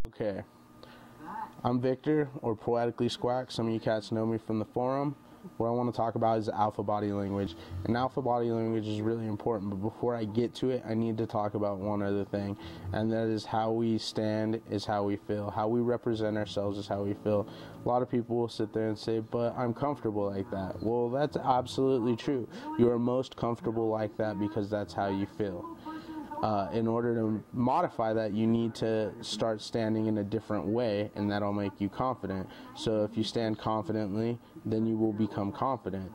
Okay, I'm Victor, or Poeticlyskuac. Some of you cats know me from the forum. What I want to talk about is alpha body language. And alpha body language is really important, but before I get to it, I need to talk about one other thing, and that is how we stand is how we feel. How we represent ourselves is how we feel. A lot of people will sit there and say, but I'm comfortable like that. Well, that's absolutely true. You are most comfortable like that because that's how you feel. In order to modify that, you need to start standing in a different way, and that'll make you confident. So if you stand confidently, then you will become confident.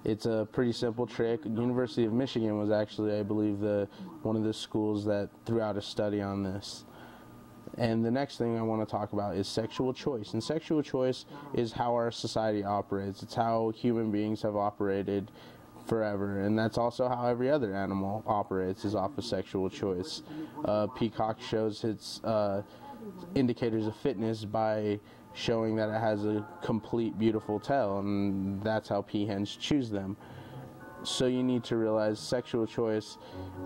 It's a pretty simple trick. University of Michigan was actually, I believe, one of the schools that threw out a study on this. And the next thing I want to talk about is sexual choice. And sexual choice is how our society operates. It's how human beings have operated forever, and that's also how every other animal operates, is off of sexual choice. Peacock shows its indicators of fitness by showing that it has a complete beautiful tail, and that's how peahens choose them. So you need to realize sexual choice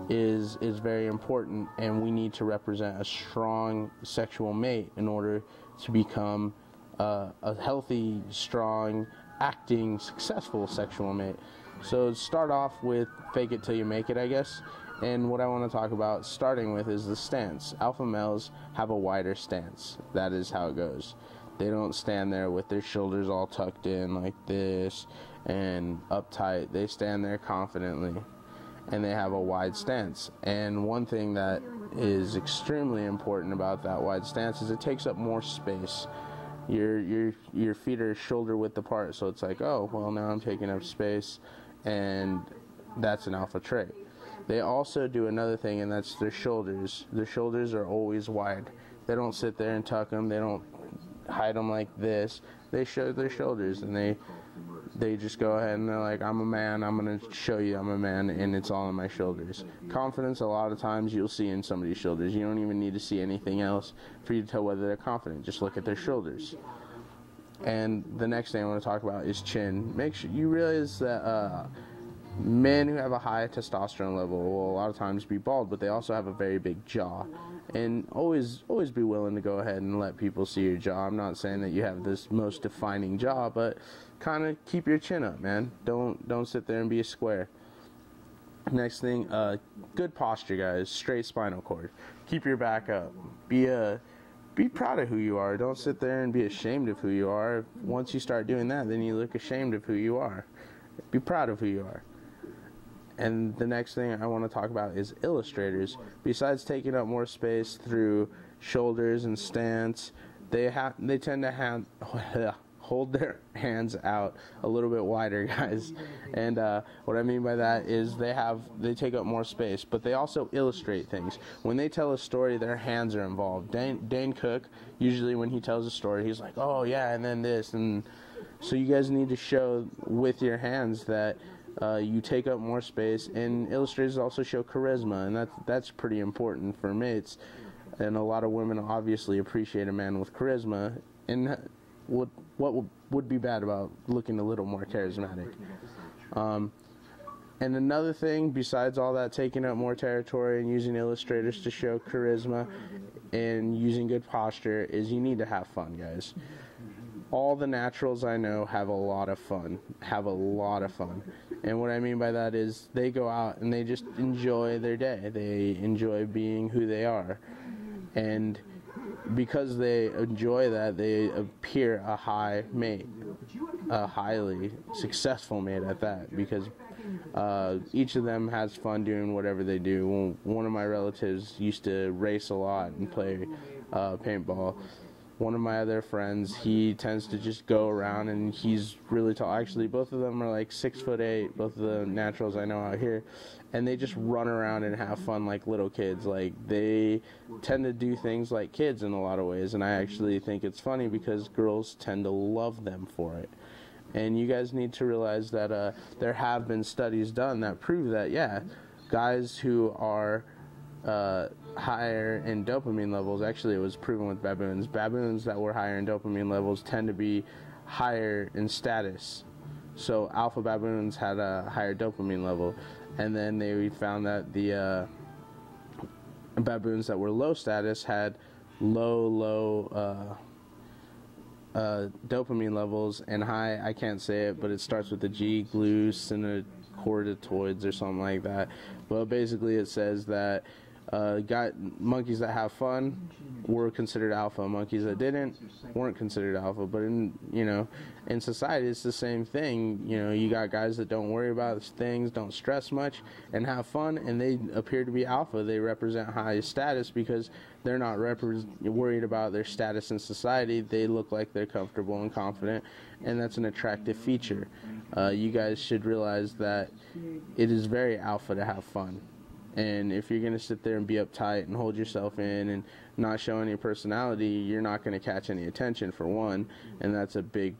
is very important, and we need to represent a strong sexual mate in order to become a healthy, strong, acting, successful sexual mate. So start off with fake it till you make it, I guess. And what I want to talk about starting with is the stance. Alpha males have a wider stance. That is how it goes. They don't stand there with their shoulders all tucked in like this and uptight. They stand there confidently, and they have a wide stance. And one thing that is extremely important about that wide stance is it takes up more space. Your feet are shoulder width apart, so it's like, oh, well, now I'm taking up space, and that's an alpha trait. They also do another thing, and that's their shoulders. Their shoulders are always wide. They don't sit there and tuck them. They don't hide them like this. They show their shoulders, and they just go ahead and they're like, I'm a man, I'm going to show you I'm a man, and it's all on my shoulders. Confidence, a lot of times you'll see in somebody's shoulders. You don't even need to see anything else for you to tell whether they're confident. Just look at their shoulders. And the next thing I want to talk about is chin. Make sure you realize that men who have a high testosterone level will a lot of times be bald, but they also have a very big jaw. And always be willing to go ahead and let people see your jaw. I'm not saying that you have this most defining jaw, but kind of keep your chin up, man. Don't sit there and be a square. Next thing, good posture, guys. Straight spinal cord. Keep your back up. Be proud of who you are. Don't sit there and be ashamed of who you are. Once you start doing that, then you look ashamed of who you are. Be proud of who you are. And the next thing I want to talk about is illustrators. Besides taking up more space through shoulders and stance, they tend to hold their hands out a little bit wider, guys. And what I mean by that is they take up more space, but they also illustrate things. When they tell a story, their hands are involved. Dane Cook, usually when he tells a story, he's like, oh yeah, and then this. And so you guys need to show with your hands that you take up more space, and illustrators also show charisma, and that's pretty important for mates. And a lot of women obviously appreciate a man with charisma, and what would be bad about looking a little more charismatic. And another thing, besides all that taking up more territory and using illustrators to show charisma and using good posture, is you need to have fun, guys. All the naturals I know have a lot of fun. And what I mean by that is they go out and they just enjoy their day. They enjoy being who they are. And because they enjoy that, they appear a high mate, a highly successful mate at that, because each of them has fun doing whatever they do. One of my relatives used to race a lot and play paintball. One of my other friends, he tends to just go around, and he's really tall. Actually, both of them are like 6'8", both of the naturals I know out here, and they just run around and have fun like little kids. Like, they tend to do things like kids in a lot of ways, and I actually think it's funny because girls tend to love them for it. And you guys need to realize that there have been studies done that prove that, yeah, guys who are higher in dopamine levels, actually it was proven with baboons that were higher in dopamine levels tend to be higher in status. So alpha baboons had a higher dopamine level, and then they found that the baboons that were low status had low dopamine levels, and high, I can't say it, but it starts with the G, glucocorticoids or something like that. But basically it says that monkeys that have fun were considered alpha. Monkeys that didn't weren't considered alpha. But in society it's the same thing. You got guys that don't worry about things, don't stress much, and have fun, and they appear to be alpha. They represent high status because they're not worried about their status in society. They look like they're comfortable and confident, and that's an attractive feature. You guys should realize that it is very alpha to have fun. And if you're going to sit there and be uptight and hold yourself in and not show any personality, you're not going to catch any attention, for one. And that's a big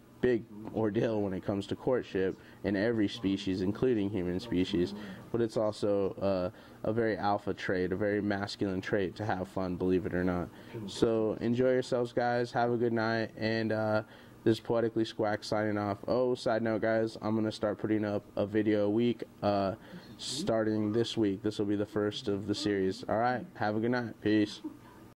ordeal when it comes to courtship in every species, including human species. But it's also a very alpha trait, a very masculine trait to have fun, believe it or not. So enjoy yourselves, guys. Have a good night. And this is Poeticlyskuac signing off. Oh, side note, guys, I'm going to start putting up a video a week starting this week. This will be the first of the series. All right, have a good night. Peace.